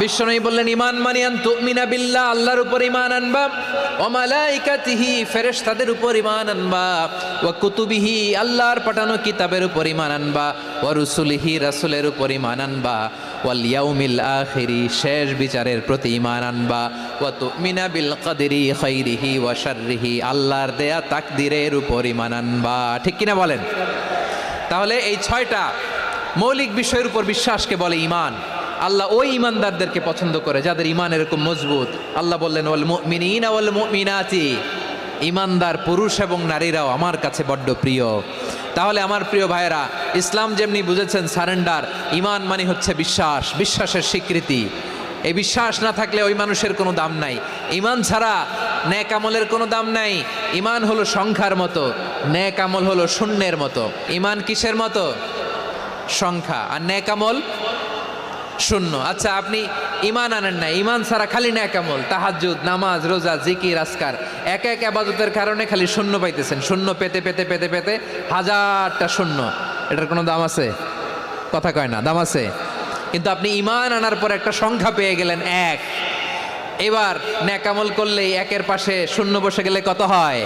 বিশ্বনবী বললেন ঈমান মানে আন তুমিনা বিল্লাহ, আল্লাহর উপর ঈমান আনবা, ওয়া মালাইকাতিহি ফেরেশতাদের উপর ঈমান আনবা, ওয়া কুতুবিহি আল্লাহর পাঠানো কিতাবের উপর ঈমান আনবা, ওয়া রুসুলিহি রাসূলের উপর ঈমান আনবা, ওয়াল ইয়াউমিল আখিরি শেষ বিচারের প্রতি ঈমান আনবা, ওয়া তুমিনা বিল কদরি খাইরিহি ওয়া শাররিহি আল্লাহর দেয়া তাকদীরের উপর ঈমান আনবা। ঠিক কিনা বলেন? তাহলে এই 6টা মৌলিক বিষয়ের উপর বিশ্বাসকে বলে ঈমান। আল্লাহ ওই ঈমানদারদেরকে পছন্দ করে যাদের ঈমান এরকম মজবুত। আল্লাহ বললেন ওয়াল মুমিনিনা ওয়াল মুমিনাতি, ঈমানদার পুরুষ এবং নারীরাও আমার কাছে বড্ড প্রিয়। তাহলে আমার প্রিয় ভাইয়েরা, ইসলাম যেমনি বুঝেছেন সারেন্ডার, ঈমান মানে হচ্ছে বিশ্বাস, বিশ্বাসের স্বীকৃতি। এই বিশ্বাস না থাকলে ওই মানুষের কোনো দাম নাই। ঈমান ছাড়া নেক আমলের কোনো দাম নাই। ঈমান হলো সংখ্যার মতো, নেক আমল হলো শূন্যের মতো। ঈমান কিসের মতো? সংখ্যা, আর নেক আমল শূন্য। আচ্ছা, আপনি ঈমান আনেন না, ঈমান ছাড়া খালি নেক আমল, তাহাজ্জুদ, নামাজ, রোজা, জিকির, আজকার, এক এক ইবাদতের কারণে খালি শূন্য পাইতেছেন। শূন্য পেতে পেতে পেতে পেতে হাজারটা শূন্য। এটার কোনো দাম আছে? কথা কয় না, দাম আছে। কিন্তু আপনি ঈমান আনার পর একটা সংখ্যা পেয়ে গেলেন, এক। এবার নেক আমল করলেই একের পাশে শূন্য বসে গেলে কত হয়?